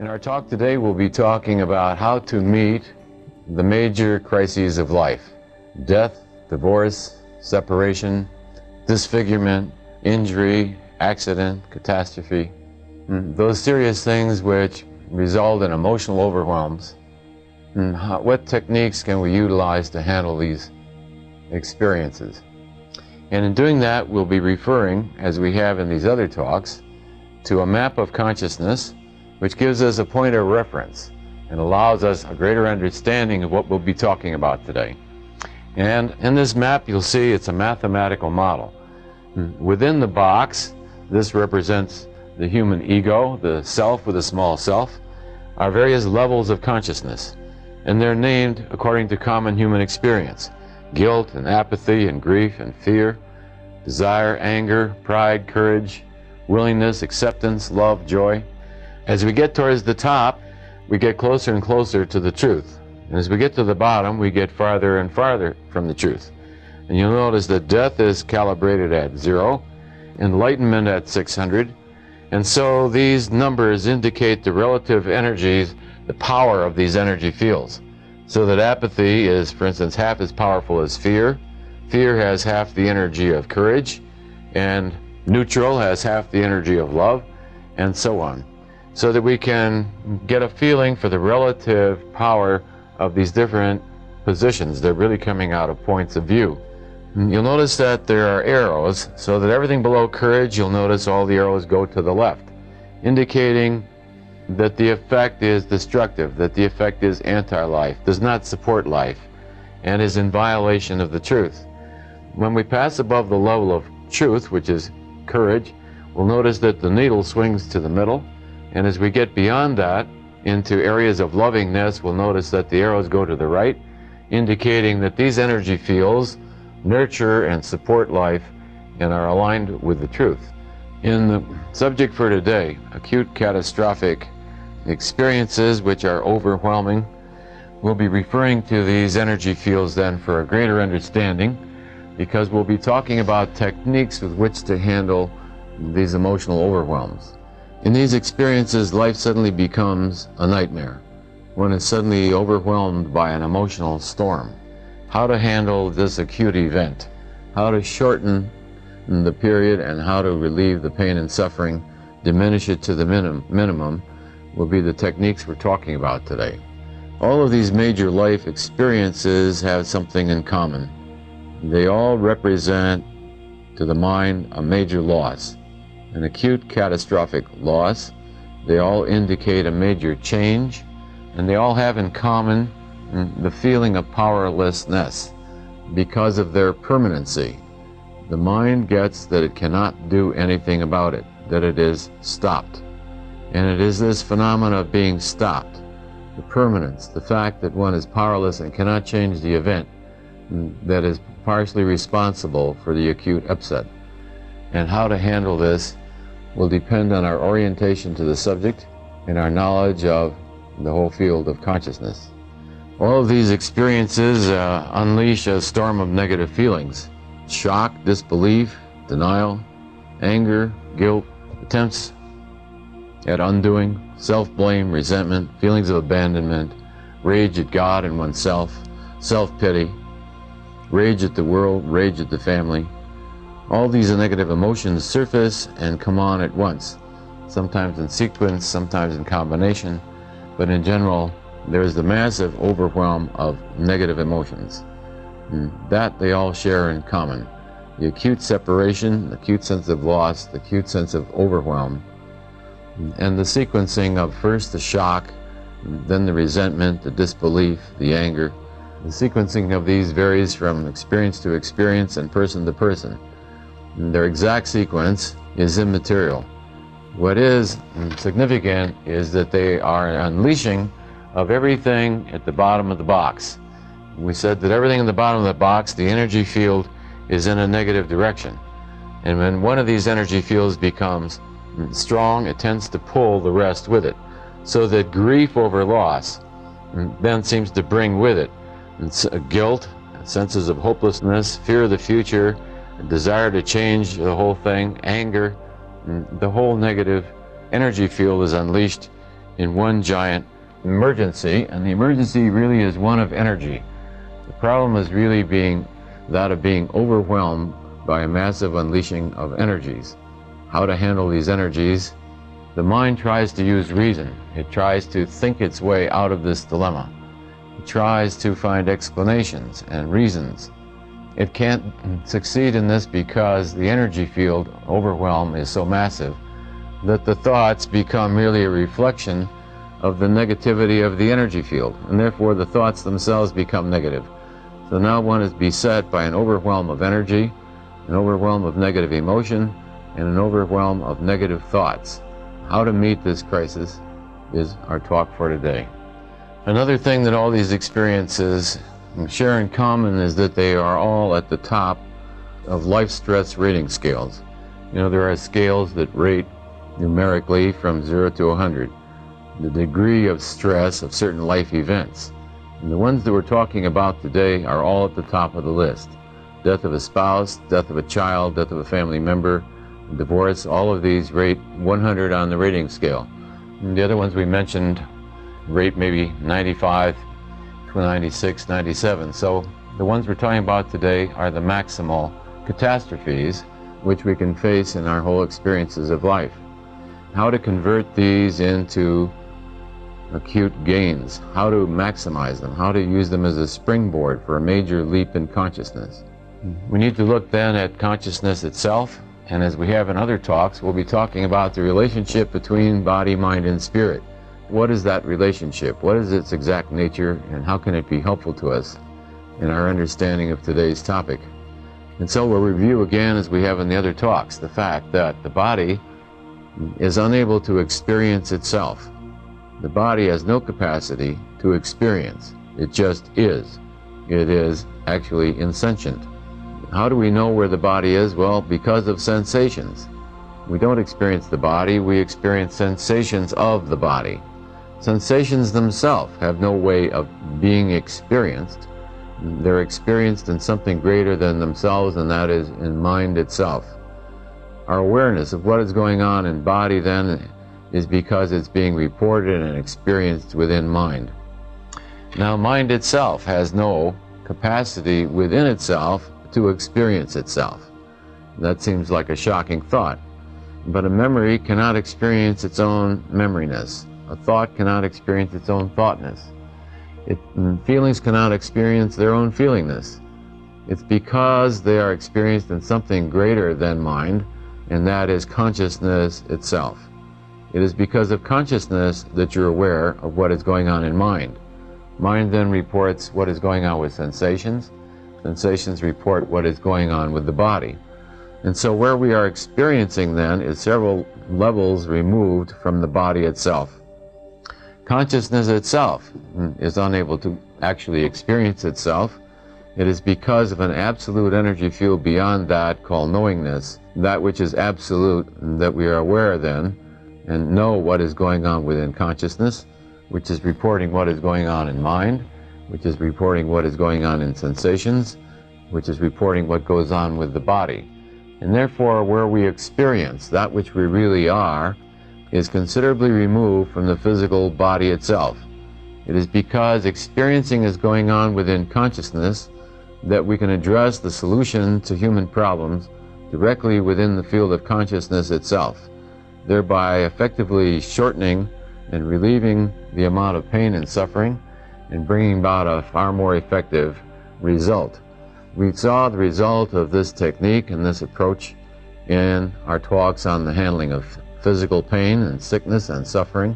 In our talk today, we'll be talking about how to meet the major crises of life: death, divorce, separation, disfigurement, injury, accident, catastrophe, those serious things which result in emotional overwhelms. What techniques can we utilize to handle these experiences? And in doing that, we'll be referring, as we have in these other talks, to a map of consciousness which gives us a point of reference and allows us a greater understanding of what we'll be talking about today. And in this map, you'll see it's a mathematical model. Within the box, this represents the human ego, the self with a small self, our various levels of consciousness. And they're named according to common human experience: guilt and apathy and grief and fear, desire, anger, pride, courage, willingness, acceptance, love, joy. As we get towards the top, we get closer and closer to the truth. And as we get to the bottom, we get farther and farther from the truth. And you'll notice that death is calibrated at 0, enlightenment at 600. And so these numbers indicate the relative energies, the power of these energy fields. So that apathy is, for instance, half as powerful as fear. Fear has half the energy of courage, and neutral has half the energy of love, and so on. So that we can get a feeling for the relative power of these different positions. They're really coming out of points of view. You'll notice that there are arrows, so that everything below courage, you'll notice all the arrows go to the left, indicating that the effect is destructive, that the effect is anti-life, does not support life, and is in violation of the truth. When we pass above the level of truth, which is courage, we'll notice that the needle swings to the middle, and as we get beyond that into areas of lovingness, we'll notice that the arrows go to the right, indicating that these energy fields nurture and support life and are aligned with the truth. In the subject for today, acute catastrophic experiences which are overwhelming, we'll be referring to these energy fields then for a greater understanding, because we'll be talking about techniques with which to handle these emotional overwhelms. In these experiences, life suddenly becomes a nightmare. One is suddenly overwhelmed by an emotional storm. How to handle this acute event, how to shorten the period, and how to relieve the pain and suffering, diminish it to the minimum, will be the techniques we're talking about today. All of these major life experiences have something in common. They all represent, to the mind, a major loss, an acute catastrophic loss. They all indicate a major change, and they all have in common the feeling of powerlessness because of their permanency. The mind gets that it cannot do anything about it, that it is stopped. And it is this phenomena of being stopped, the permanence, the fact that one is powerless and cannot change the event, that is partially responsible for the acute upset. And how to handle this will depend on our orientation to the subject and our knowledge of the whole field of consciousness. All of these experiences unleash a storm of negative feelings: shock, disbelief, denial, anger, guilt, attempts at undoing, self-blame, resentment, feelings of abandonment, rage at God and oneself, self-pity, rage at the world, rage at the family. All these negative emotions surface and come on at once, sometimes in sequence, sometimes in combination, but in general, there is the massive overwhelm of negative emotions. That they all share in common: the acute separation, the acute sense of loss, the acute sense of overwhelm, and the sequencing of first the shock, then the resentment, the disbelief, the anger. The sequencing of these varies from experience to experience and person to person. Their exact sequence is immaterial. What is significant is that they are an unleashing of everything at the bottom of the box. We said that everything in the bottom of the box, the energy field, is in a negative direction. And when one of these energy fields becomes strong, it tends to pull the rest with it. So that grief over loss then seems to bring with it guilt, senses of hopelessness, fear of the future, a desire to change the whole thing, anger. The whole negative energy field is unleashed in one giant emergency, and the emergency really is one of energy. The problem is really being that of being overwhelmed by a massive unleashing of energies. How to handle these energies? The mind tries to use reason. It tries to think its way out of this dilemma. It tries to find explanations and reasons. It can't succeed in this because the energy field overwhelm is so massive that the thoughts become merely a reflection of the negativity of the energy field, and therefore the thoughts themselves become negative. So now one is beset by an overwhelm of energy, an overwhelm of negative emotion, and an overwhelm of negative thoughts. How to meet this crisis is our talk for today. Another thing that all these experiences share in common is that they are all at the top of life stress rating scales. You know, there are scales that rate numerically from 0 to 100, the degree of stress of certain life events. And the ones that we're talking about today are all at the top of the list. Death of a spouse, death of a child, death of a family member, divorce, all of these rate 100 on the rating scale. And the other ones we mentioned rate maybe 95 to 96, 97. So the ones we're talking about today are the maximal catastrophes which we can face in our whole experiences of life. How to convert these into acute gains, how to maximize them, how to use them as a springboard for a major leap in consciousness. We need to look then at consciousness itself, and as we have in other talks, we'll be talking about the relationship between body, mind, and spirit. What is that relationship? What is its exact nature, and how can it be helpful to us in our understanding of today's topic? And so we'll review again, as we have in the other talks, the fact that the body is unable to experience itself. The body has no capacity to experience. It just is. It is actually insentient. How do we know where the body is? Well, because of sensations. We don't experience the body, we experience sensations of the body. Sensations themselves have no way of being experienced. They're experienced in something greater than themselves, and that is in mind itself. Our awareness of what is going on in body then is because it's being reported and experienced within mind. Now, mind itself has no capacity within itself to experience itself. That seems like a shocking thought. But a memory cannot experience its own memoriness. A thought cannot experience its own thoughtness. Feelings cannot experience their own feelingness. It's because they are experienced in something greater than mind, and that is consciousness itself. It is because of consciousness that you're aware of what is going on in mind. Mind then reports what is going on with sensations. Sensations report what is going on with the body. And so where we are experiencing then is several levels removed from the body itself. Consciousness itself is unable to actually experience itself. It is because of an absolute energy field beyond that called knowingness, that which is absolute, that we are aware then and know what is going on within consciousness, which is reporting what is going on in mind, which is reporting what is going on in sensations, which is reporting what goes on with the body. And therefore, where we experience that which we really are is considerably removed from the physical body itself. It is because experiencing is going on within consciousness that we can address the solution to human problems directly within the field of consciousness itself, thereby effectively shortening and relieving the amount of pain and suffering and bringing about a far more effective result. We saw the result of this technique and this approach in our talks on the handling of physical pain and sickness and suffering,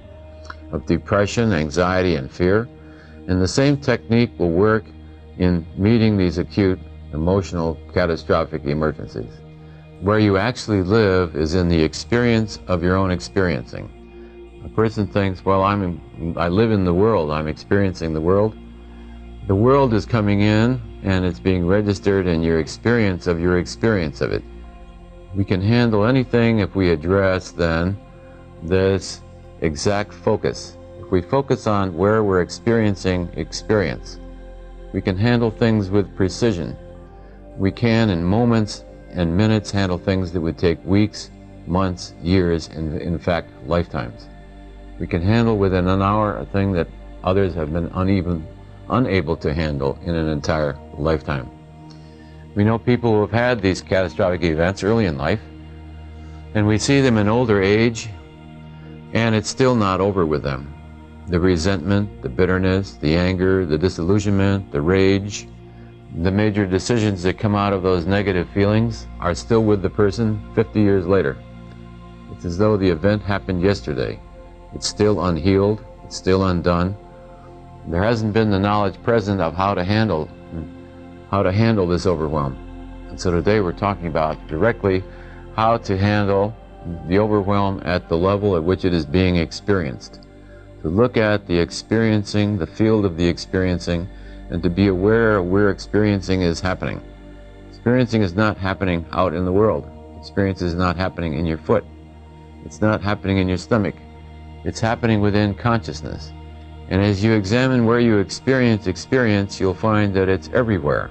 of depression, anxiety, and fear. And the same technique will work in meeting these acute emotional catastrophic emergencies. Where you actually live is in the experience of your own experiencing. A person thinks, well, I live in the world, I'm experiencing the world. The world is coming in and it's being registered in your experience of it. We can handle anything if we address then this exact focus. If we focus on where we're experiencing experience, we can handle things with precision. We can, in moments and minutes, handle things that would take weeks, months, years, and in fact, lifetimes. We can handle within an hour a thing that others have been unable to handle in an entire lifetime. We know people who have had these catastrophic events early in life, and we see them in older age, and it's still not over with them. The resentment, the bitterness, the anger, the disillusionment, the rage, the major decisions that come out of those negative feelings are still with the person 50 years later. It's as though the event happened yesterday. It's still unhealed, it's still undone. There hasn't been the knowledge present of how to handle this overwhelm. And so today we're talking about directly how to handle the overwhelm at the level at which it is being experienced. To look at the experiencing, the field of the experiencing, and to be aware where experiencing is happening. Experiencing is not happening out in the world. Experience is not happening in your foot. It's not happening in your stomach. It's happening within consciousness. And as you examine where you experience, you'll find that it's everywhere.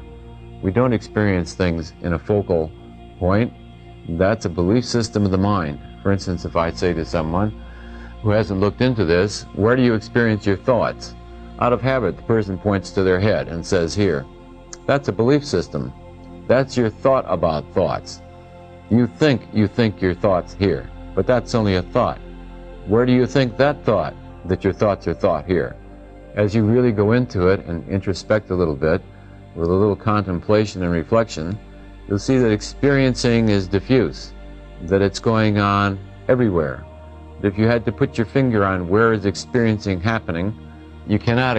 We don't experience things in a focal point. That's a belief system of the mind. For instance, if I say to someone who hasn't looked into this, where do you experience your thoughts? Out of habit, the person points to their head and says, here. That's a belief system. That's your thought about thoughts. You think your thoughts here, but that's only a thought. Where do you think that thought, that your thoughts are thought here? As you really go into it and introspect a little bit, with a little contemplation and reflection, you'll see that experiencing is diffuse, that it's going on everywhere. If you had to put your finger on where is experiencing happening, you cannot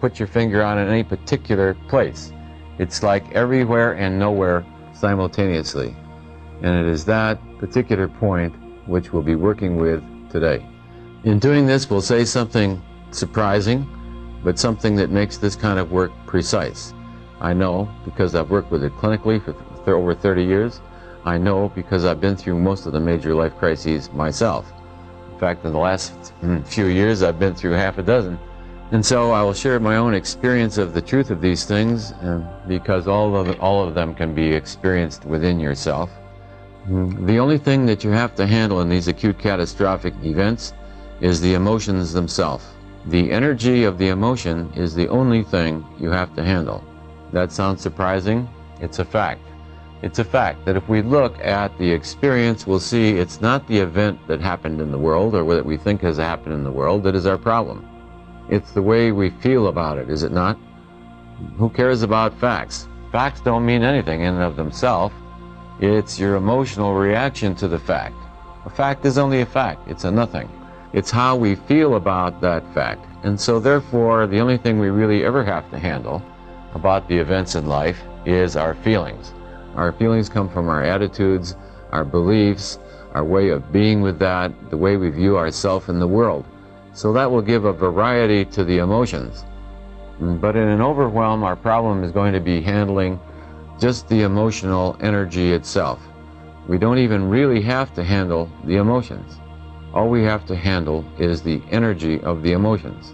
put your finger on any particular place. It's like everywhere and nowhere simultaneously. And it is that particular point which we'll be working with today. In doing this, we'll say something surprising, but something that makes this kind of work precise. I know because I've worked with it clinically for over 30 years. I know because I've been through most of the major life crises myself. In fact, in the last few years, I've been through half a dozen. And so I will share my own experience of the truth of these things, because all of them can be experienced within yourself. The only thing that you have to handle in these acute catastrophic events is the emotions themselves. The energy of the emotion is the only thing you have to handle. That sounds surprising? It's a fact. It's a fact that if we look at the experience, we'll see it's not the event that happened in the world or that we think has happened in the world that is our problem. It's the way we feel about it, is it not? Who cares about facts? Facts don't mean anything in and of themselves. It's your emotional reaction to the fact. A fact is only a fact. It's a nothing. It's how we feel about that fact. And so therefore, the only thing we really ever have to handle about the events in life is our feelings. Our feelings come from our attitudes, our beliefs, our way of being with that, the way we view ourselves in the world. So that will give a variety to the emotions. But in an overwhelm, our problem is going to be handling just the emotional energy itself. We don't even really have to handle the emotions. All we have to handle is the energy of the emotions.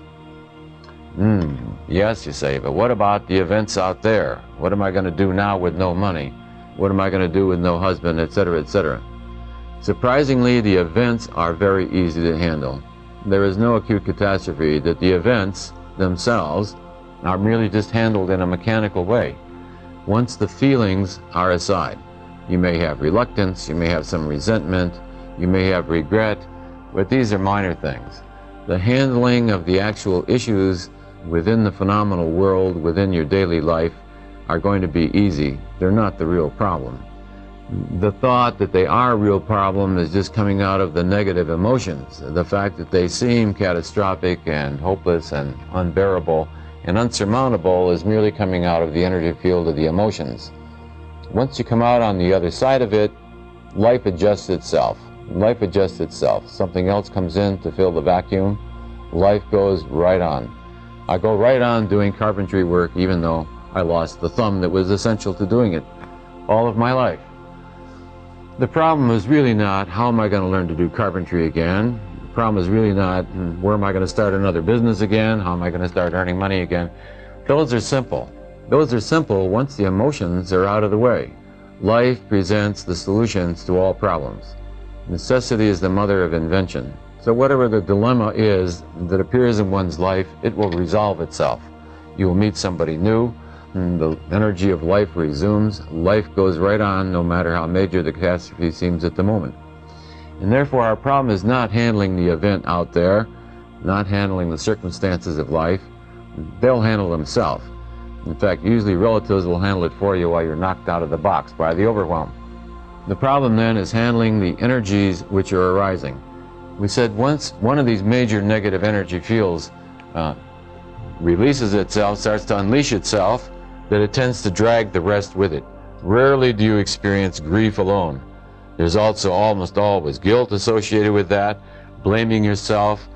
Yes, you say, but what about the events out there? What am I going to do now with no money? What am I going to do with no husband, etc., etc.? Surprisingly, the events are very easy to handle. There is no acute catastrophe that the events themselves are merely just handled in a mechanical way. Once the feelings are aside, you may have reluctance, you may have some resentment, you may have regret, but these are minor things. The handling of the actual issues within the phenomenal world, within your daily life, are going to be easy. They're not the real problem. The thought that they are a real problem is just coming out of the negative emotions. The fact that they seem catastrophic and hopeless and unbearable and unsurmountable is merely coming out of the energy field of the emotions. Once you come out on the other side of it, life adjusts itself. Life adjusts itself. Something else comes in to fill the vacuum. Life goes right on. I go right on doing carpentry work even though I lost the thumb that was essential to doing it all of my life. The problem is really not how am I going to learn to do carpentry again. The problem is really not where am I going to start another business again, how am I going to start earning money again. Those are simple. Those are simple once the emotions are out of the way. Life presents the solutions to all problems. Necessity is the mother of invention. So whatever the dilemma is that appears in one's life, it will resolve itself. You will meet somebody new, and the energy of life resumes. Life goes right on, no matter how major the catastrophe seems at the moment. And therefore our problem is not handling the event out there, not handling the circumstances of life. They'll handle themselves. In fact, usually relatives will handle it for you while you're knocked out of the box by the overwhelm. The problem then is handling the energies which are arising. We said once one of these major negative energy fields releases itself, starts to unleash itself, that it tends to drag the rest with it. Rarely do you experience grief alone. There's also almost always guilt associated with that, blaming yourself.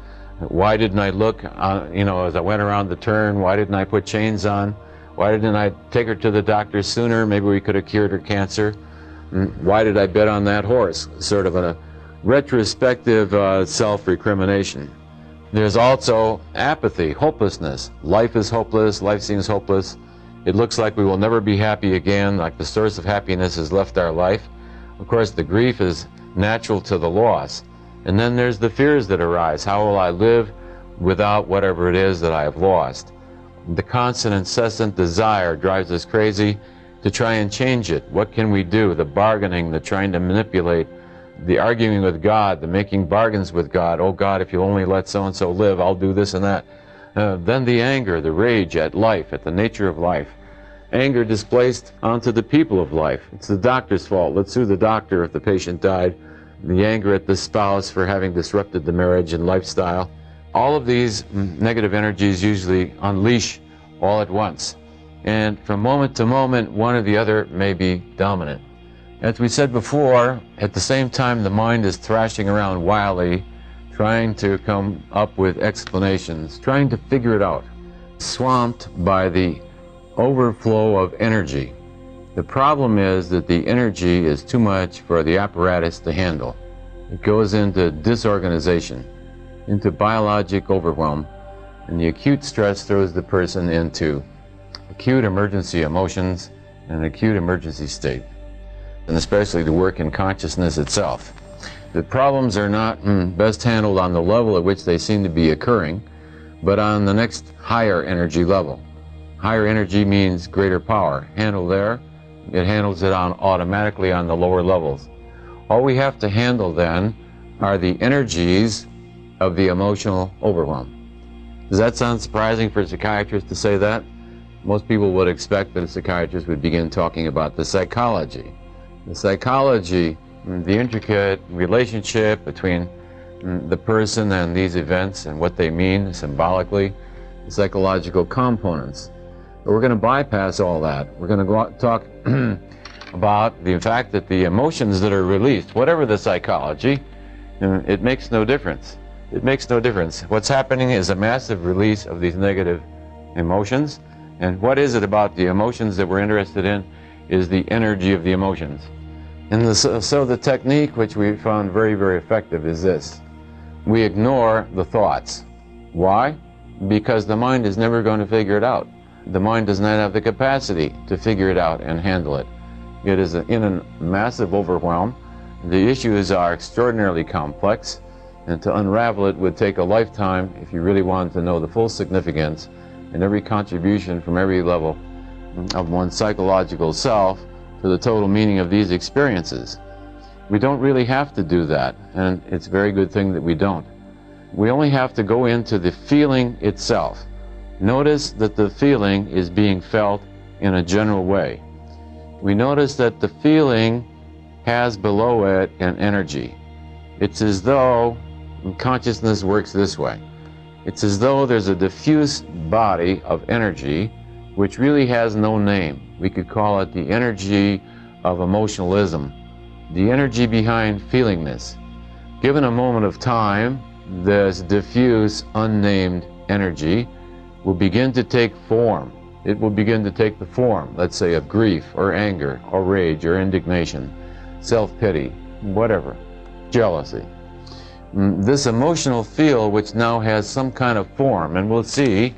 Why didn't I look, as I went around the turn, why didn't I put chains on? Why didn't I take her to the doctor sooner? Maybe we could have cured her cancer. Why did I bet on that horse? Sort of a retrospective self-recrimination. There's also apathy, hopelessness. Life is hopeless, life seems hopeless. It looks like we will never be happy again, like the source of happiness has left our life. Of course, the grief is natural to the loss. And then there's the fears that arise. How will I live without whatever it is that I have lost? The constant, incessant desire drives us crazy to try and change it. What can we do? The bargaining, the trying to manipulate, the arguing with God, the making bargains with God. Oh God, if you'll only let so-and-so live, I'll do this and that. Then the anger, the rage at life, at the nature of life. Anger displaced onto the people of life. It's the doctor's fault. Let's sue the doctor if the patient died. The anger at the spouse for having disrupted the marriage and lifestyle. All of these negative energies usually unleash all at once. And from moment to moment, one or the other may be dominant. As we said before, at the same time the mind is thrashing around wildly, trying to come up with explanations, trying to figure it out, swamped by the overflow of energy. The problem is that the energy is too much for the apparatus to handle. It goes into disorganization, into biologic overwhelm, and the acute stress throws the person into acute emergency emotions and an acute emergency state, and especially the work in consciousness itself. The problems are not best handled on the level at which they seem to be occurring, but on the next higher energy level. Higher energy means greater power. Handle there, it handles it automatically on the lower levels. All we have to handle then are the energies of the emotional overwhelm. Does that sound surprising for a psychiatrist to say that? Most people would expect that a psychiatrist would begin talking about the psychology. The psychology, the intricate relationship between the person and these events and what they mean symbolically, the psychological components. But we're going to bypass all that. We're going to talk about the fact that the emotions that are released, whatever the psychology, it makes no difference. It makes no difference. What's happening is a massive release of these negative emotions. And what is it about the emotions that we're interested in is the energy of the emotions. And so the technique which we found very, very effective is this. We ignore the thoughts. Why? Because the mind is never going to figure it out. The mind does not have the capacity to figure it out and handle it. It is in a massive overwhelm. The issues are extraordinarily complex, and to unravel it would take a lifetime if you really wanted to know the full significance and every contribution from every level of one's psychological self to the total meaning of these experiences. We don't really have to do that, and it's a very good thing that we don't. We only have to go into the feeling itself. Notice that the feeling is being felt in a general way. We notice that the feeling has below it an energy. It's as though consciousness works this way. It's as though there's a diffuse body of energy which really has no name. We could call it the energy of emotionalism, the energy behind feelingness. Given a moment of time, this diffuse, unnamed energy will begin to take form. It will begin to take the form, let's say, of grief or anger or rage or indignation, self-pity, whatever, jealousy. This emotional field which now has some kind of form, and we'll see,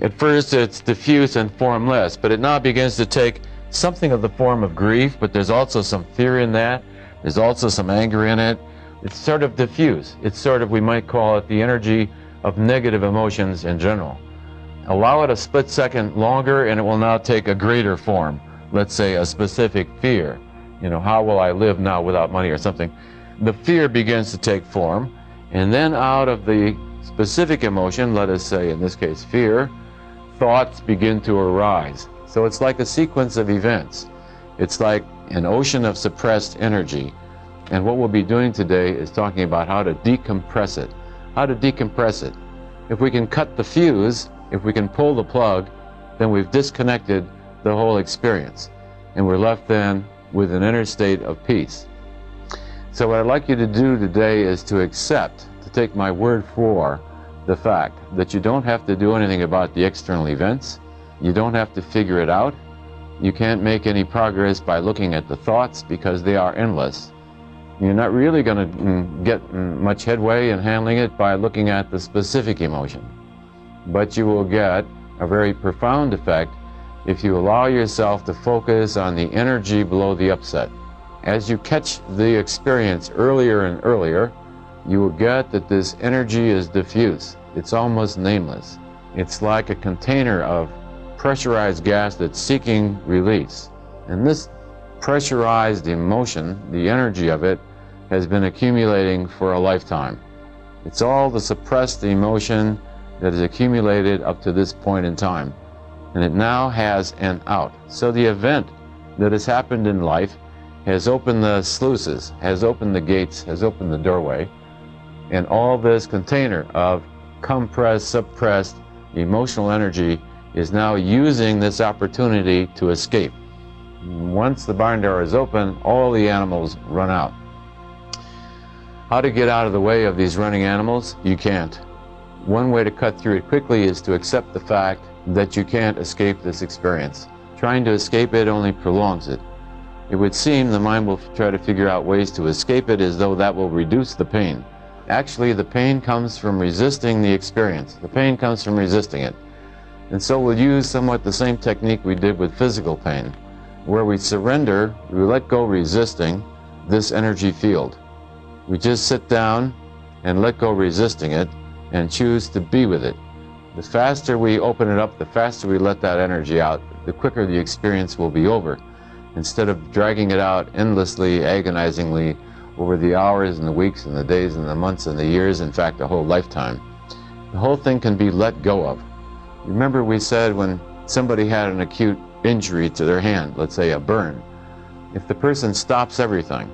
at first it's diffuse and formless, but it now begins to take something of the form of grief, but there's also some fear in that, there's also some anger in it, It's sort of diffuse. It's sort of, we might call it the energy of negative emotions in general. Allow it a split second longer and it will now take a greater form. Let's say a specific fear. You know, how will I live now without money or something? The fear begins to take form, and then out of the specific emotion, let us say in this case fear, thoughts begin to arise. So it's like a sequence of events. It's like an ocean of suppressed energy. And what we'll be doing today is talking about how to decompress it. How to decompress it. If we can cut the fuse, if we can pull the plug, then we've disconnected the whole experience. And we're left then with an inner state of peace. So what I'd like you to do today is to accept, to take my word for the fact that you don't have to do anything about the external events. You don't have to figure it out. You can't make any progress by looking at the thoughts because they are endless. You're not really going to get much headway in handling it by looking at the specific emotion. But you will get a very profound effect if you allow yourself to focus on the energy below the upset. As you catch the experience earlier and earlier, you will get that this energy is diffuse. It's almost nameless. It's like a container of pressurized gas that's seeking release. And this pressurized emotion, the energy of it, has been accumulating for a lifetime. It's all the suppressed emotion that has accumulated up to this point in time. And it now has an out. So the event that has happened in life has opened the sluices, has opened the gates, has opened the doorway, and all this container of compressed, suppressed emotional energy is now using this opportunity to escape. Once the barn door is open, all the animals run out. How to get out of the way of these running animals? You can't. One way to cut through it quickly is to accept the fact that you can't escape this experience. Trying to escape it only prolongs it. It would seem the mind will try to figure out ways to escape it as though that will reduce the pain. Actually, the pain comes from resisting the experience. The pain comes from resisting it. And so we'll use somewhat the same technique we did with physical pain, where we surrender, we let go resisting this energy field. We just sit down and let go resisting it and choose to be with it. The faster we open it up, the faster we let that energy out, the quicker the experience will be over, instead of dragging it out endlessly, agonizingly over the hours and the weeks and the days and the months and the years, in fact, a whole lifetime. The whole thing can be let go of. Remember we said when somebody had an acute injury to their hand, let's say a burn, if the person stops everything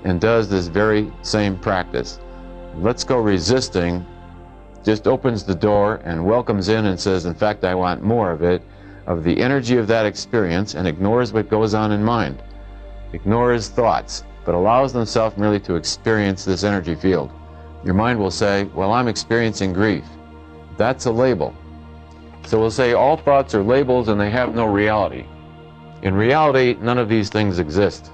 and does this very same practice, let's go resisting, just opens the door and welcomes in and says, in fact, I want more of it, of the energy of that experience, and ignores what goes on in mind, ignores thoughts, but allows themselves merely to experience this energy field. Your mind will say, well, I'm experiencing grief. That's a label. So we'll say all thoughts are labels and they have no reality. In reality, none of these things exist.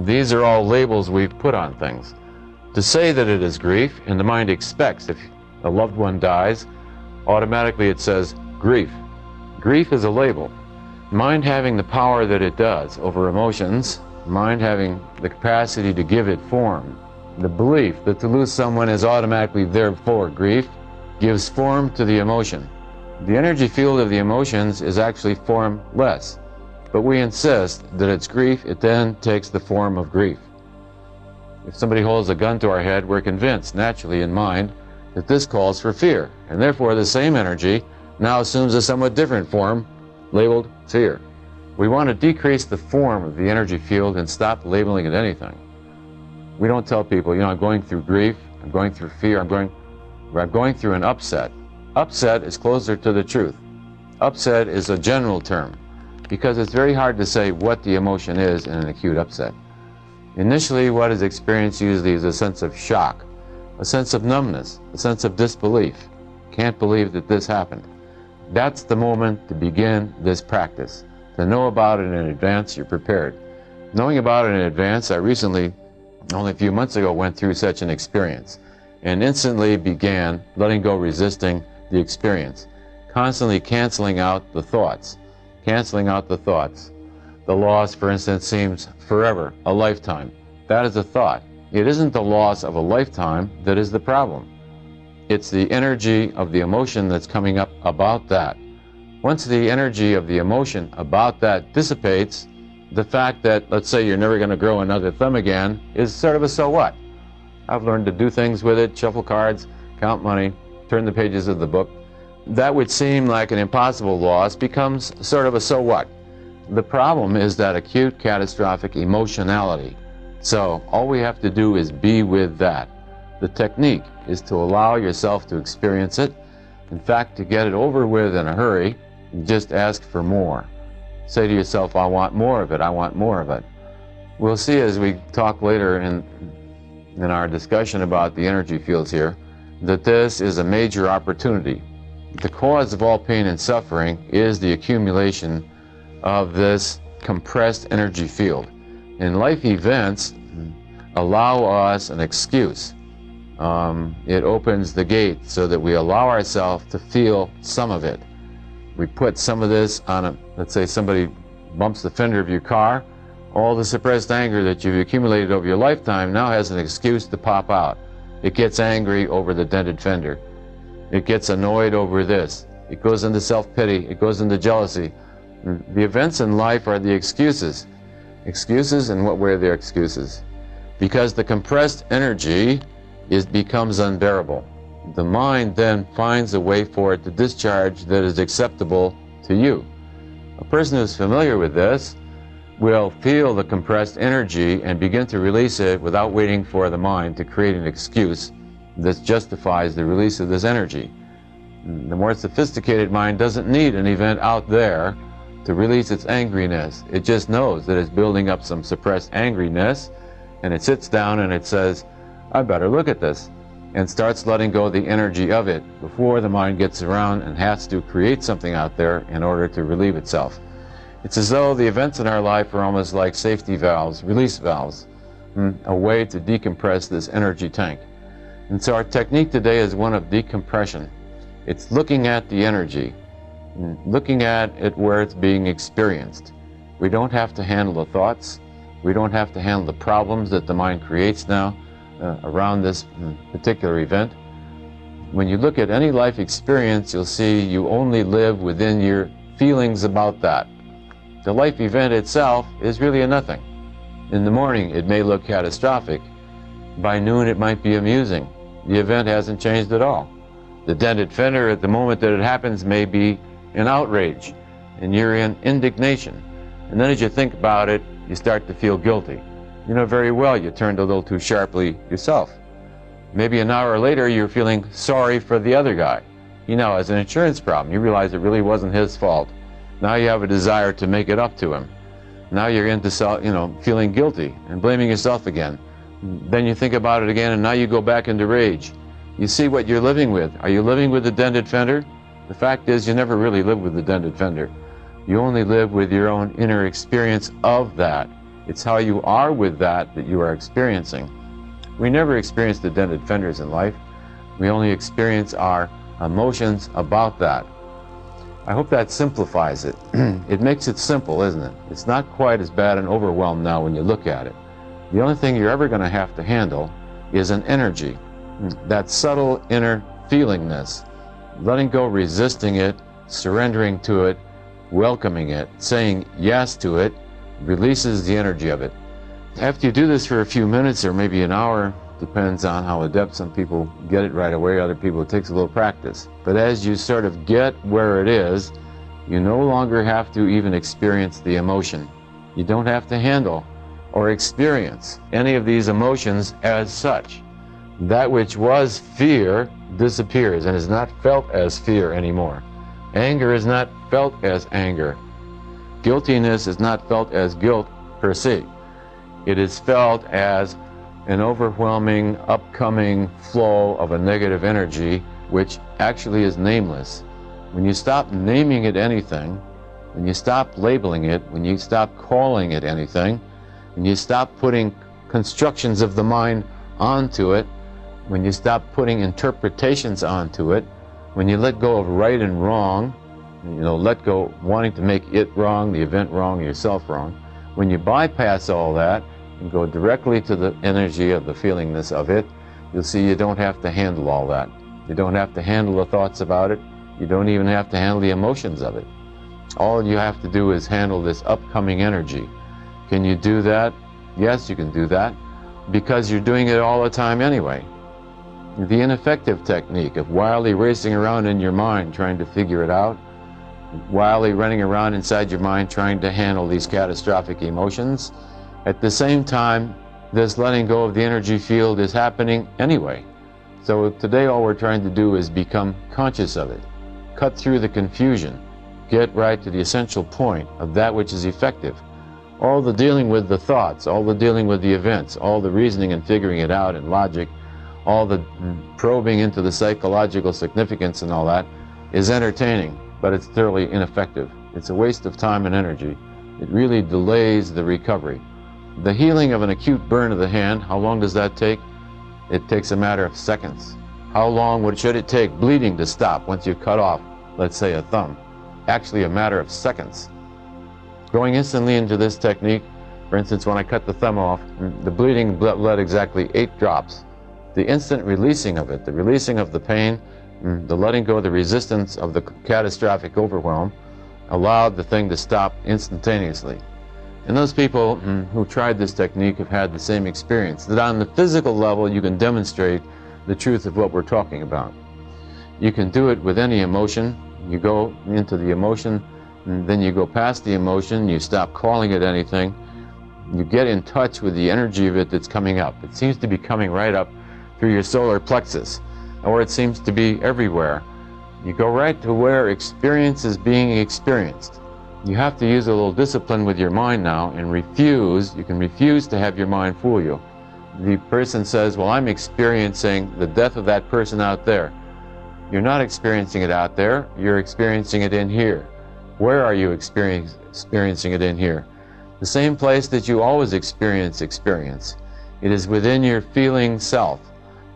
These are all labels we've put on things. To say that it is grief, and the mind expects if a loved one dies, automatically it says grief. Grief is a label. Mind having the power that it does over emotions, mind having the capacity to give it form. The belief that to lose someone is automatically therefore grief gives form to the emotion. The energy field of the emotions is actually formless, but we insist that it's grief, it then takes the form of grief. If somebody holds a gun to our head, we're convinced naturally in mind that this calls for fear, and therefore the same energy now assumes a somewhat different form, labeled fear. We want to decrease the form of the energy field and stop labeling it anything. We don't tell people, you know, I'm going through grief, I'm going through fear, I'm going through an upset. Upset is closer to the truth. Upset is a general term because it's very hard to say what the emotion is in an acute upset. Initially, what is experienced usually is a sense of shock, a sense of numbness, a sense of disbelief. Can't believe that this happened. That's the moment to begin this practice. To know about it in advance, you're prepared. Knowing about it in advance, I recently, only a few months ago, went through such an experience and instantly began letting go, resisting the experience, constantly canceling out the thoughts, canceling out the loss, for instance, seems forever, a lifetime. That is a thought. It isn't the loss of a lifetime that is the problem. It's the energy of the emotion that's coming up about that. Once the energy of the emotion about that dissipates, the fact that, let's say, you're never going to grow another thumb again is sort of a so what. I've learned to do things with it, shuffle cards, count money, turn the pages of the book. That would seem like an impossible loss becomes sort of a so what. The problem is that acute catastrophic emotionality. So all we have to do is be with that. The technique is to allow yourself to experience it. In fact, to get it over with in a hurry, just ask for more. Say to yourself, I want more of it, I want more of it. We'll see as we talk later in our discussion about the energy fields here, that this is a major opportunity. The cause of all pain and suffering is the accumulation of this compressed energy field. And life events allow us an excuse. It opens the gate so that we allow ourselves to feel some of it. We put some of this on let's say somebody bumps the fender of your car, all the suppressed anger that you've accumulated over your lifetime now has an excuse to pop out. It gets angry over the dented fender. It gets annoyed over this. It goes into self-pity. It goes into jealousy. The events in life are the excuses. Excuses, in what way are they excuses? Because the compressed energy becomes unbearable. The mind then finds a way for it to discharge that is acceptable to you. A person who's familiar with this will feel the compressed energy and begin to release it without waiting for the mind to create an excuse that justifies the release of this energy. The more sophisticated mind doesn't need an event out there to release its angriness. It just knows that it's building up some suppressed angriness, and it sits down and it says, I better look at this, and starts letting go of the energy of it before the mind gets around and has to create something out there in order to relieve itself. It's as though the events in our life are almost like safety valves, release valves, a way to decompress this energy tank. And so our technique today is one of decompression. It's looking at the energy, looking at it where it's being experienced. We don't have to handle the thoughts. We don't have to handle the problems that the mind creates now around this particular event. When you look at any life experience, you'll see you only live within your feelings about that. The life event itself is really a nothing. In the morning, it may look catastrophic. By noon, it might be amusing. The event hasn't changed at all. The dented fender at the moment that it happens may be an outrage, and you're in indignation. And then as you think about it, you start to feel guilty. You know very well you turned a little too sharply yourself. Maybe an hour later, you're feeling sorry for the other guy. He now has an insurance problem. You realize it really wasn't his fault. Now you have a desire to make it up to him. Now you're into feeling guilty and blaming yourself again. Then you think about it again, and now you go back into rage. You see what you're living with. Are you living with the dented fender? The fact is, you never really live with the dented fender. You only live with your own inner experience of that. It's how you are with that you are experiencing. We never experience the dented fenders in life. We only experience our emotions about that. I hope that simplifies it. It makes it simple, isn't it? It's not quite as bad and overwhelmed now when you look at it. The only thing you're ever going to have to handle is an energy, that subtle inner feelingness, letting go, resisting it, surrendering to it, welcoming it, saying yes to it, releases the energy of it. After you do this for a few minutes or maybe an hour, depends on how adept. Some people get it right away, other people it takes a little practice. But as you sort of get where it is, you no longer have to even experience the emotion. You don't have to handle or experience any of these emotions as such. That which was fear disappears and is not felt as fear anymore. Anger is not felt as anger. Guiltiness is not felt as guilt per se. It is felt as an overwhelming, upcoming flow of a negative energy, which actually is nameless. When you stop naming it anything, when you stop labeling it, when you stop calling it anything, when you stop putting constructions of the mind onto it, when you stop putting interpretations onto it, when you let go of right and wrong, let go wanting to make it wrong, the event wrong, yourself wrong, when you bypass all that, and go directly to the energy of the feelingness of it, you'll see you don't have to handle all that. You don't have to handle the thoughts about it. You don't even have to handle the emotions of it. All you have to do is handle this upcoming energy. Can you do that? Yes, you can do that, because you're doing it all the time anyway. The ineffective technique of wildly racing around in your mind trying to figure it out, wildly running around inside your mind trying to handle these catastrophic emotions, at the same time, this letting go of the energy field is happening anyway. So today all we're trying to do is become conscious of it, cut through the confusion, get right to the essential point of that which is effective. All the dealing with the thoughts, all the dealing with the events, all the reasoning and figuring it out and logic, all the probing into the psychological significance and all that is entertaining, but it's thoroughly ineffective. It's a waste of time and energy. It really delays the recovery. The healing of an acute burn of the hand, how long does that take? It takes a matter of seconds. How long should it take bleeding to stop once you cut off, let's say, a thumb? Actually a matter of seconds. Going instantly into this technique, for instance, when I cut the thumb off, the bleeding bled exactly 8 drops. The instant releasing of it, the releasing of the pain, the letting go of the resistance of the catastrophic overwhelm, allowed the thing to stop instantaneously. And those people who tried this technique have had the same experience, that on the physical level you can demonstrate the truth of what we're talking about. You can do it with any emotion. You go into the emotion, and then you go past the emotion, you stop calling it anything, you get in touch with the energy of it that's coming up. It seems to be coming right up through your solar plexus, or it seems to be everywhere. You go right to where experience is being experienced. You have to use a little discipline with your mind now and refuse. You can refuse to have your mind fool you. The person says, well, I'm experiencing the death of that person out there. You're not experiencing it out there, you're experiencing it in here. Where are you experiencing it in here? The same place that you always experience experience. It is within your feeling self.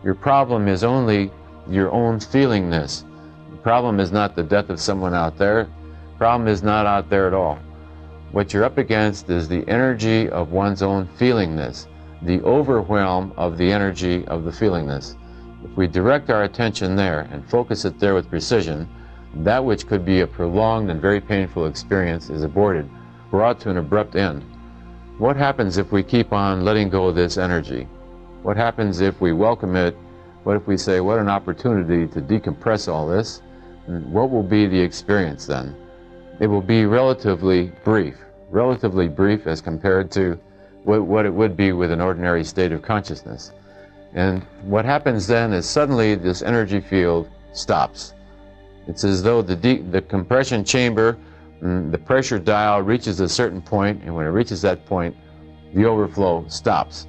Your problem is only your own feelingness. The problem is not the death of someone out there. The problem is not out there at all. What you're up against is the energy of one's own feelingness, the overwhelm of the energy of the feelingness. If we direct our attention there and focus it there with precision, that which could be a prolonged and very painful experience is aborted, brought to an abrupt end. What happens if we keep on letting go of this energy? What happens if we welcome it? What if we say, what an opportunity to decompress all this? And what will be the experience then? It will be relatively brief as compared to what it would be with an ordinary state of consciousness. And what happens then is suddenly this energy field stops. It's as though the compression chamber, the pressure dial reaches a certain point, and when it reaches that point, the overflow stops.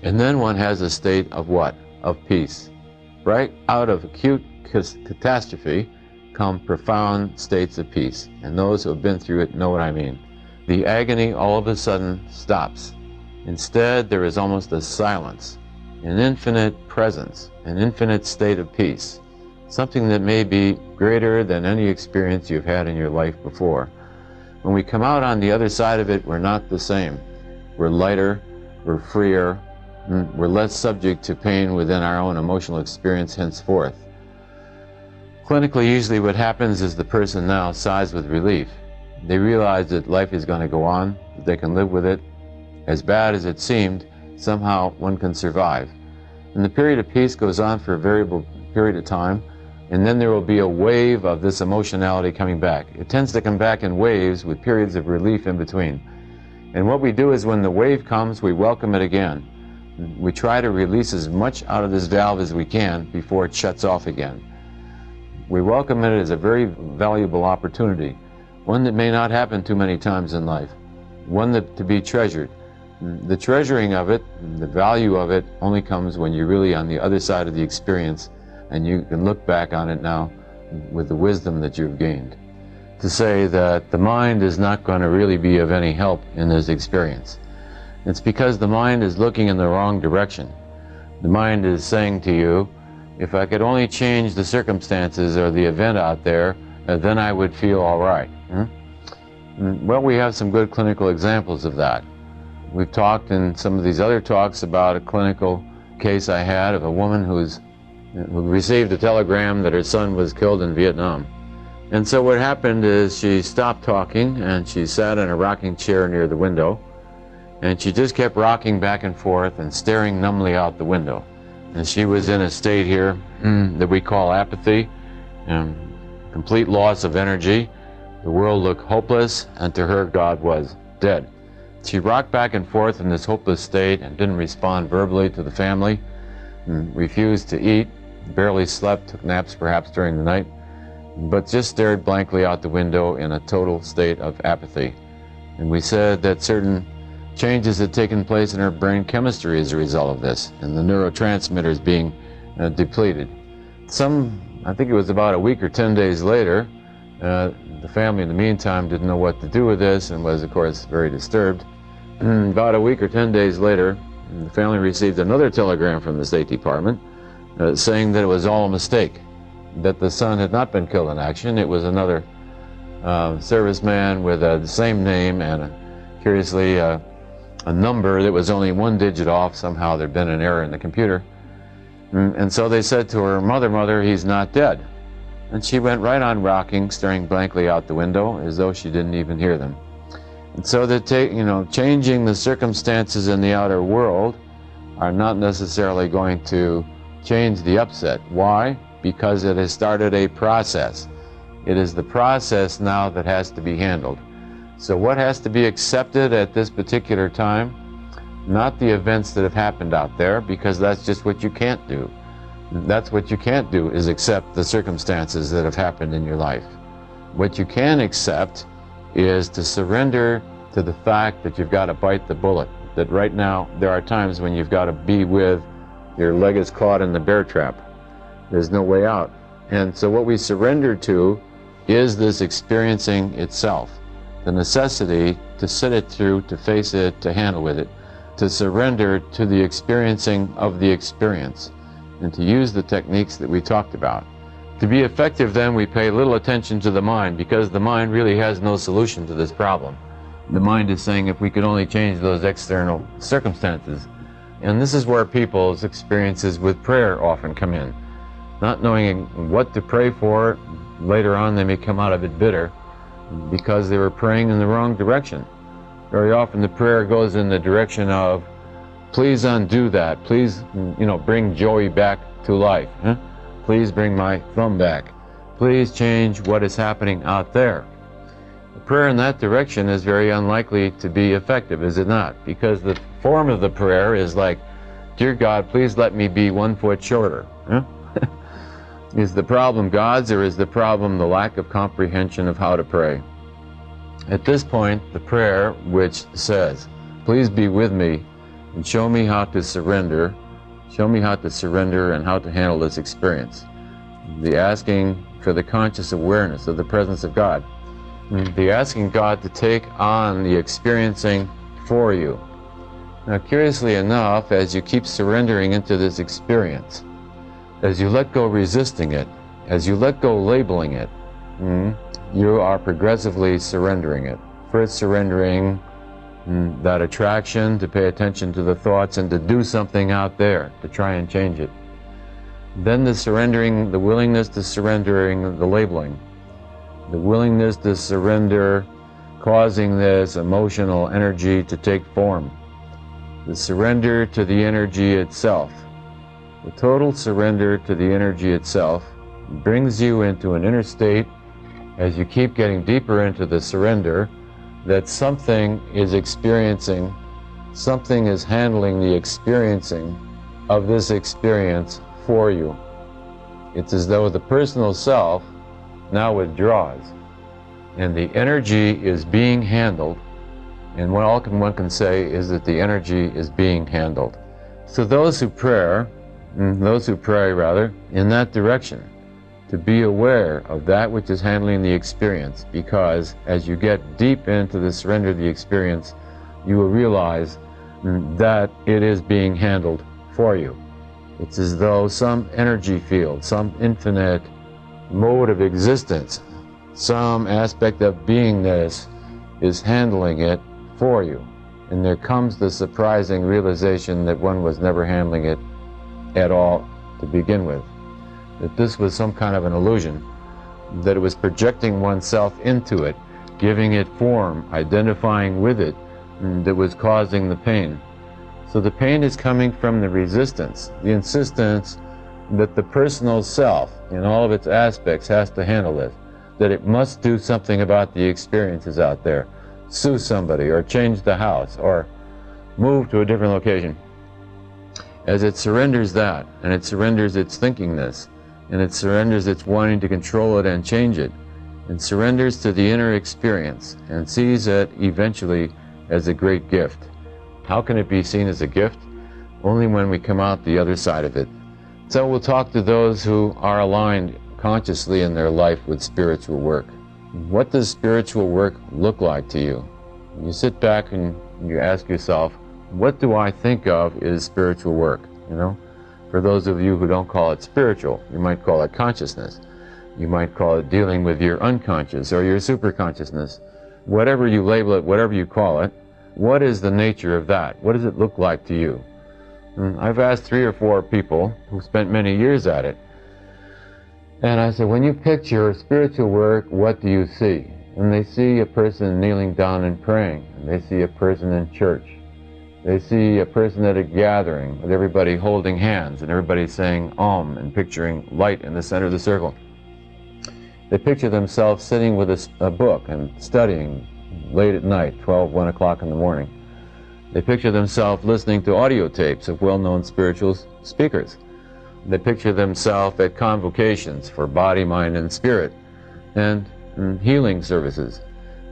And then one has a state of what? Of peace. Right out of acute catastrophe come profound states of peace. And those who have been through it know what I mean. The agony all of a sudden stops. Instead, there is almost a silence, an infinite presence, an infinite state of peace. Something that may be greater than any experience you've had in your life before. When we come out on the other side of it, we're not the same. We're lighter, we're freer, we're less subject to pain within our own emotional experience henceforth. Clinically, usually what happens is the person now sighs with relief. They realize that life is going to go on, that they can live with it. As bad as it seemed, somehow one can survive. And the period of peace goes on for a variable period of time, and then there will be a wave of this emotionality coming back. It tends to come back in waves with periods of relief in between. And what we do is when the wave comes, we welcome it again. We try to release as much out of this valve as we can before it shuts off again. We welcome it as a very valuable opportunity, one that may not happen too many times in life, one that to be treasured. The treasuring of it, the value of it, only comes when you're really on the other side of the experience and you can look back on it now with the wisdom that you've gained. To say that the mind is not going to really be of any help in this experience. It's because the mind is looking in the wrong direction. The mind is saying to you, if I could only change the circumstances or the event out there, then I would feel all right. Well, we have some good clinical examples of that. We've talked in some of these other talks about a clinical case I had of a woman who received a telegram that her son was killed in Vietnam. And so what happened is she stopped talking and she sat in a rocking chair near the window, and she just kept rocking back and forth and staring numbly out the window. And she was in a state here that we call apathy, complete loss of energy. The world looked hopeless, and to her, God was dead. She rocked back and forth in this hopeless state and didn't respond verbally to the family, refused to eat, barely slept, took naps perhaps during the night, but just stared blankly out the window in a total state of apathy. And we said that certain changes had taken place in her brain chemistry as a result of this, and the neurotransmitters being depleted. I think it was about a week or 10 days later, the family in the meantime didn't know what to do with this and was, of course, very disturbed. About a week or 10 days later, the family received another telegram from the State Department saying that it was all a mistake, that the son had not been killed in action. It was another serviceman with the same name and, curiously, a number that was only one digit off. Somehow there'd been an error in the computer. And so they said to her, "Mother, he's not dead." And she went right on rocking, staring blankly out the window as though she didn't even hear them. And so that changing the circumstances in the outer world are not necessarily going to change the upset. Why? Because it has started a process. It is the process now that has to be handled. So what has to be accepted at this particular time? Not the events that have happened out there, because that's just what you can't do. That's what you can't do, is accept the circumstances that have happened in your life. What you can accept is to surrender to the fact that you've got to bite the bullet. That right now there are times when you've got to be with your leg is caught in the bear trap. There's no way out. And so what we surrender to is this experiencing itself. The necessity to sit it through, to face it, to handle with it, to surrender to the experiencing of the experience, and to use the techniques that we talked about. To be effective then, we pay little attention to the mind, because the mind really has no solution to this problem. The mind is saying if we could only change those external circumstances. And this is where people's experiences with prayer often come in. Not knowing what to pray for, later on they may come out of it bitter because they were praying in the wrong direction. Very often the prayer goes in the direction of, please undo that, please bring Joey back to life, please bring my thumb back, please change what is happening out there. A prayer in that direction is very unlikely to be effective, is it not? Because the form of the prayer is like, dear God, please let me be 1 foot shorter. Is the problem God's, or is the problem the lack of comprehension of how to pray? At this point, the prayer which says, please be with me and show me how to surrender, and how to handle this experience. The asking for the conscious awareness of the presence of God. The asking God to take on the experiencing for you. Now, curiously enough, as you keep surrendering into this experience, as you let go resisting it, as you let go labeling it, you are progressively surrendering it. First surrendering that attraction to pay attention to the thoughts and to do something out there to try and change it. Then the willingness to surrendering the labeling. The willingness to surrender causing this emotional energy to take form. The surrender to the energy itself. The total surrender to the energy itself brings you into an inner state, as you keep getting deeper into the surrender, that something is experiencing, something is handling the experiencing of this experience for you. It's as though the personal self now withdraws, and the energy is being handled, and all one can say is that the energy is being handled. So those who pray in that direction, to be aware of that which is handling the experience, because as you get deep into the surrender of the experience, you will realize that it is being handled for you. It's as though some energy field, some infinite mode of existence, some aspect of beingness is handling it for you. And there comes the surprising realization that one was never handling it at all to begin with. That this was some kind of an illusion, that it was projecting oneself into it, giving it form, identifying with it, that was causing the pain. So the pain is coming from the resistance, the insistence that the personal self, in all of its aspects, has to handle this, that it must do something about the experiences out there, sue somebody, or change the house, or move to a different location. As it surrenders that, and it surrenders its thinkingness, and it surrenders its wanting to control it and change it, and surrenders to the inner experience, and sees it eventually as a great gift. How can it be seen as a gift? Only when we come out the other side of it. So we'll talk to those who are aligned consciously in their life with spiritual work. What does spiritual work look like to you? You sit back and you ask yourself, what do I think of is spiritual work? You know, for those of you who don't call it spiritual, you might call it consciousness. You might call it dealing with your unconscious or your superconsciousness. Whatever you label it, whatever you call it, what is the nature of that? What does it look like to you? And I've asked 3 or 4 people who spent many years at it. And I said, when you picture spiritual work, what do you see? And they see a person kneeling down and praying. And they see a person in church. They see a person at a gathering with everybody holding hands and everybody saying Om and picturing light in the center of the circle. They picture themselves sitting with a book and studying late at night, 12, 1 o'clock in the morning. They picture themselves listening to audio tapes of well-known spiritual speakers. They picture themselves at convocations for body, mind, and spirit, and healing services.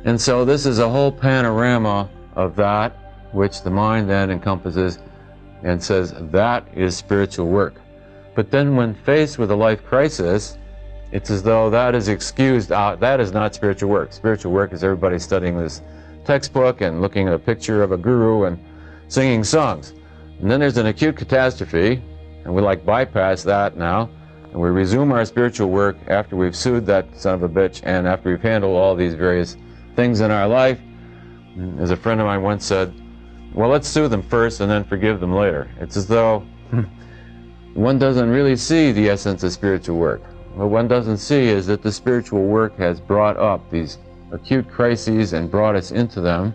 And so this is a whole panorama of that which the mind then encompasses and says that is spiritual work. But then when faced with a life crisis, it's as though that is excused out. That is not spiritual work. Spiritual work is everybody studying this textbook and looking at a picture of a guru and singing songs. And then there's an acute catastrophe, and we like bypass that now, and we resume our spiritual work after we've sued that son of a bitch and after we've handled all these various things in our life. As a friend of mine once said, well, let's sue them first and then forgive them later. It's as though one doesn't really see the essence of spiritual work. What one doesn't see is that the spiritual work has brought up these acute crises and brought us into them,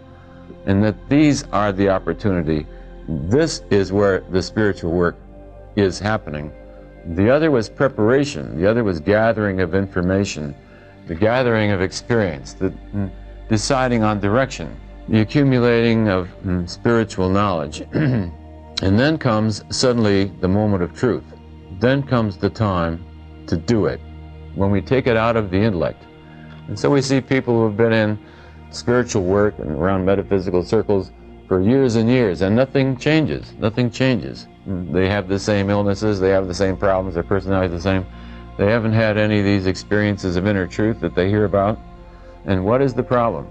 and that these are the opportunity. This is where the spiritual work is happening. The other was preparation. The other was gathering of information, the gathering of experience, the deciding on direction, the accumulating of spiritual knowledge. And then comes suddenly the moment of truth. Then comes the time to do it, when we take it out of the intellect. And so we see people who have been in spiritual work and around metaphysical circles for years and years, and nothing changes. Nothing changes. They have the same illnesses, they have the same problems, their personality is the same. They haven't had any of these experiences of inner truth that they hear about. And what is the problem?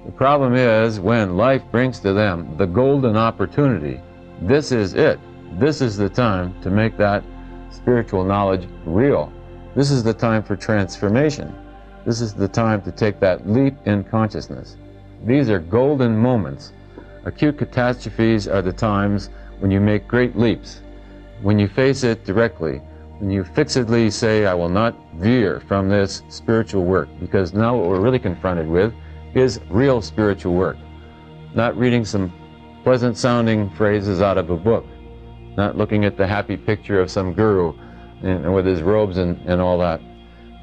The problem is when life brings to them the golden opportunity. This is it. This is the time to make that spiritual knowledge real. This is the time for transformation. This is the time to take that leap in consciousness. These are golden moments. Acute catastrophes are the times when you make great leaps, when you face it directly, when you fixedly say, I will not veer from this spiritual work, because now what we're really confronted with is real spiritual work. Not reading some pleasant sounding phrases out of a book, not looking at the happy picture of some guru and with his robes and all that.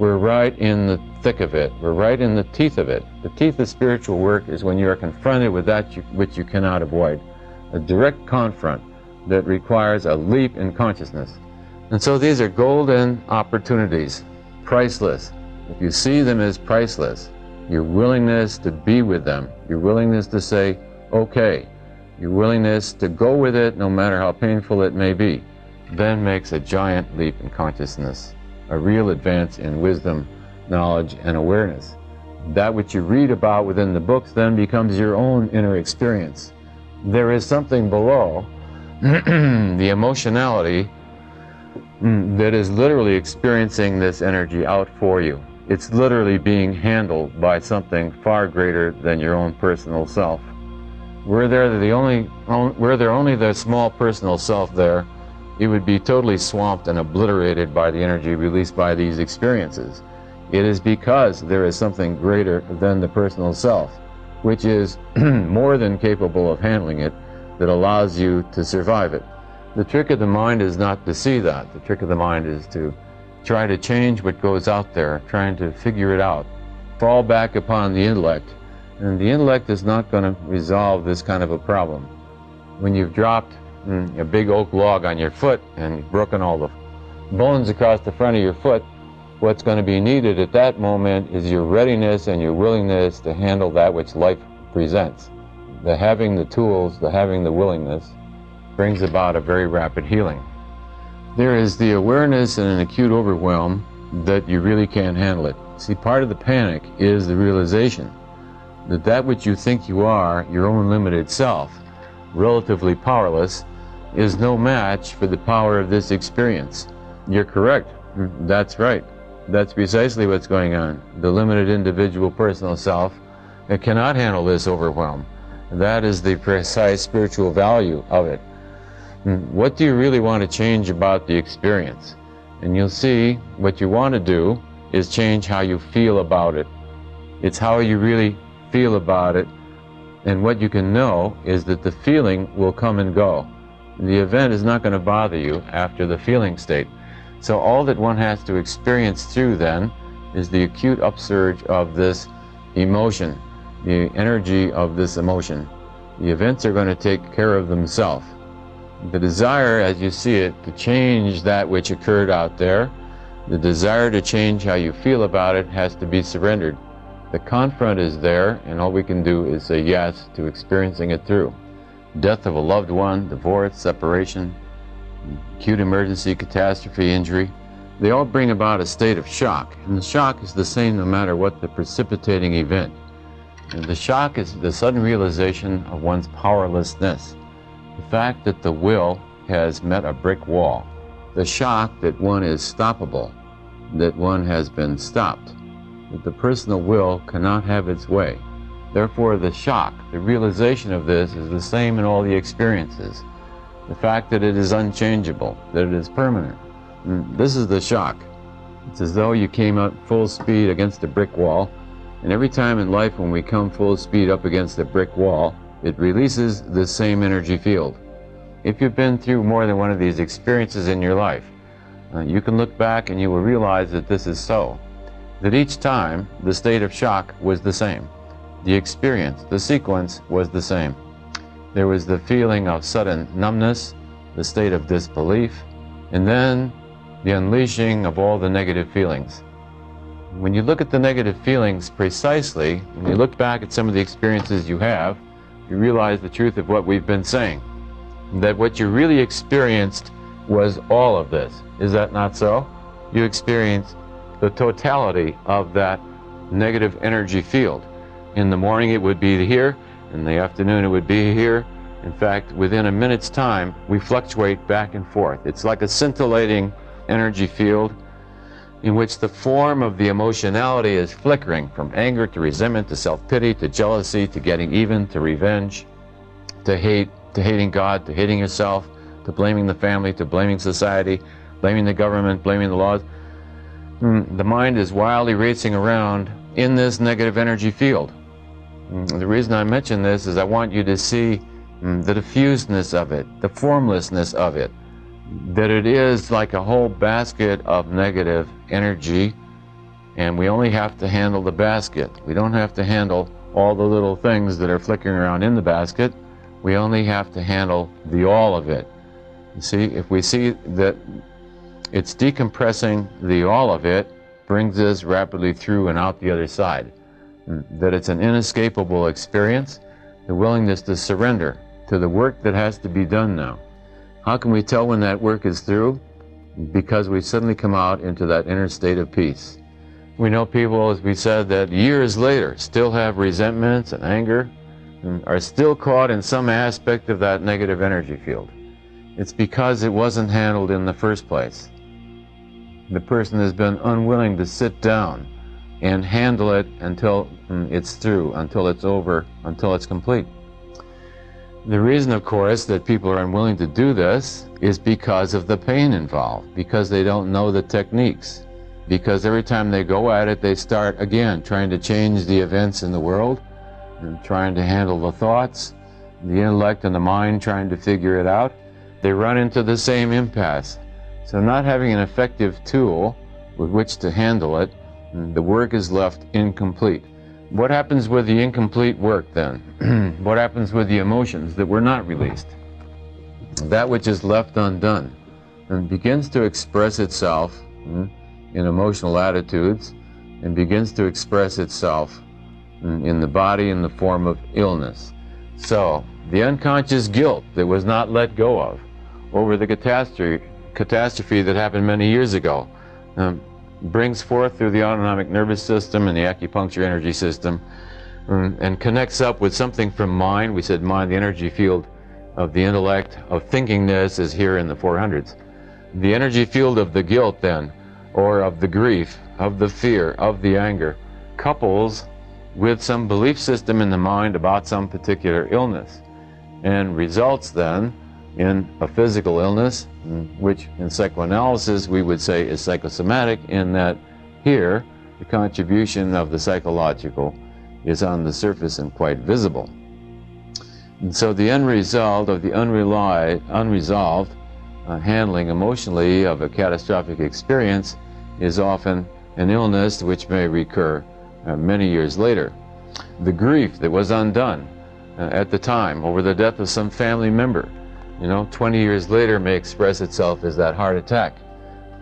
We're right in the thick of it. We're right in the teeth of it. The teeth of spiritual work is when you are confronted with that which you cannot avoid. A direct confront that requires a leap in consciousness. And so these are golden opportunities, priceless. If you see them as priceless, your willingness to be with them, your willingness to say, okay, your willingness to go with it no matter how painful it may be, then makes a giant leap in consciousness, a real advance in wisdom, knowledge, and awareness. That which you read about within the books then becomes your own inner experience. There is something below the emotionality that is literally experiencing this energy out for you. It's literally being handled by something far greater than your own personal self. Were there only the small personal self there, it would be totally swamped and obliterated by the energy released by these experiences. It is because there is something greater than the personal self, which is more than capable of handling it, that allows you to survive it. The trick of the mind is not to see that. The trick of the mind is to try to change what goes out there, trying to figure it out. Fall back upon the intellect, and the intellect is not going to resolve this kind of a problem. When you've dropped a big oak log on your foot and you've broken all the bones across the front of your foot, what's going to be needed at that moment is your readiness and your willingness to handle that which life presents. The having the tools, the having the willingness, brings about a very rapid healing. There is the awareness in an acute overwhelm that you really can't handle it. See, part of the panic is the realization that that which you think you are, your own limited self, relatively powerless, is no match for the power of this experience. You're correct. That's right. That's precisely what's going on. The limited individual personal self cannot handle this overwhelm. That is the precise spiritual value of it. What do you really want to change about the experience? And you'll see what you want to do is change how you feel about it. It's how you really feel about it. And what you can know is that the feeling will come and go. The event is not going to bother you after the feeling state. So all that one has to experience through then is the acute upsurge of this emotion, the energy of this emotion. The events are going to take care of themselves. The desire, as you see it, to change that which occurred out there, the desire to change how you feel about it has to be surrendered. The confront is there, and all we can do is say yes to experiencing it through. Death of a loved one, divorce, separation, acute emergency, catastrophe, injury, they all bring about a state of shock. And the shock is the same no matter what the precipitating event. And the shock is the sudden realization of one's powerlessness. The fact that the will has met a brick wall. The shock that one is stoppable, that one has been stopped, that the personal will cannot have its way. Therefore, the shock, the realization of this is the same in all the experiences. The fact that it is unchangeable, that it is permanent. This is the shock. It's as though you came out full speed against a brick wall, and every time in life when we come full speed up against a brick wall, it releases the same energy field. If you've been through more than one of these experiences in your life, you can look back and you will realize that this is so. That each time the state of shock was the same. The experience, the sequence was the same. There was the feeling of sudden numbness, the state of disbelief, and then the unleashing of all the negative feelings. When you look at the negative feelings precisely, when you look back at some of the experiences you have, you realize the truth of what we've been saying. That what you really experienced was all of this. Is that not so? You experienced the totality of that negative energy field. In the morning it would be here, in the afternoon it would be here. In fact, within a minute's time, we fluctuate back and forth. It's like a scintillating energy field in which the form of the emotionality is flickering from anger to resentment to self-pity to jealousy to getting even to revenge to hate to hating God to hating yourself to blaming the family to blaming society, blaming the government, blaming the laws. The mind is wildly racing around in this negative energy field. The reason I mention this is I want you to see the diffuseness of it, the formlessness of it, that it is like a whole basket of negative energy, and we only have to handle the basket. We don't have to handle all the little things that are flickering around in the basket. We only have to handle the all of it. You see, if we see that it's decompressing the all of it, brings us rapidly through and out the other side. That it's an inescapable experience, the willingness to surrender to the work that has to be done now. How can we tell when that work is through? Because we suddenly come out into that inner state of peace. We know people, as we said, that years later still have resentments and anger and are still caught in some aspect of that negative energy field. It's because it wasn't handled in the first place. The person has been unwilling to sit down and handle it until it's through, until it's over, until it's complete. The reason, of course, that people are unwilling to do this is because of the pain involved, because they don't know the techniques, because every time they go at it, they start again trying to change the events in the world and trying to handle the thoughts, the intellect and the mind trying to figure it out. They run into the same impasse. So not having an effective tool with which to handle it, the work is left incomplete. What happens with the incomplete work then? What happens with the emotions that were not released? That which is left undone and begins to express itself in emotional attitudes and begins to express itself in the body in the form of illness. So the unconscious guilt that was not let go of over the catastrophe that happened many years ago brings forth through the autonomic nervous system and the acupuncture energy system and connects up with something from mind. We said mind, the energy field of the intellect, of thinkingness is here in the 400s. The energy field of the guilt then, or of the grief, of the fear, of the anger, couples with some belief system in the mind about some particular illness and results then in a physical illness, which in psychoanalysis we would say is psychosomatic, in that here the contribution of the psychological is on the surface and quite visible. And so the end result of the unresolved handling emotionally of a catastrophic experience is often an illness which may recur many years later. The grief that was undone at the time over the death of some family member, 20 years later may express itself as that heart attack.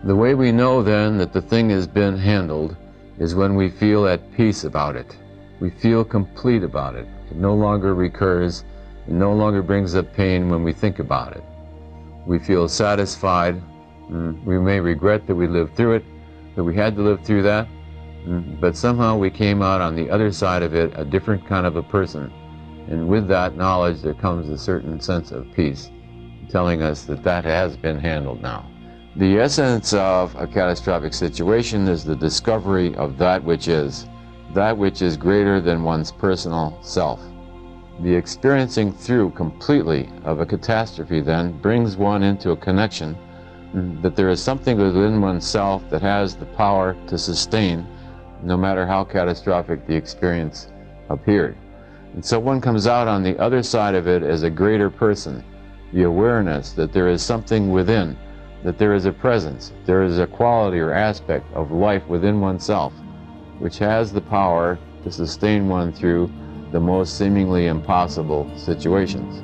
The way we know then that the thing has been handled is when we feel at peace about it. We feel complete about it. It no longer recurs. It no longer brings up pain when we think about it. We feel satisfied. We may regret that we lived through it, that we had to live through that, but somehow we came out on the other side of it a different kind of a person. And with that knowledge there comes a certain sense of peace, telling us that that has been handled now. The essence of a catastrophic situation is the discovery of that which is greater than one's personal self. The experiencing through completely of a catastrophe then brings one into a connection that there is something within oneself that has the power to sustain no matter how catastrophic the experience appeared. And so one comes out on the other side of it as a greater person. The awareness that there is something within, that there is a presence, there is a quality or aspect of life within oneself which has the power to sustain one through the most seemingly impossible situations.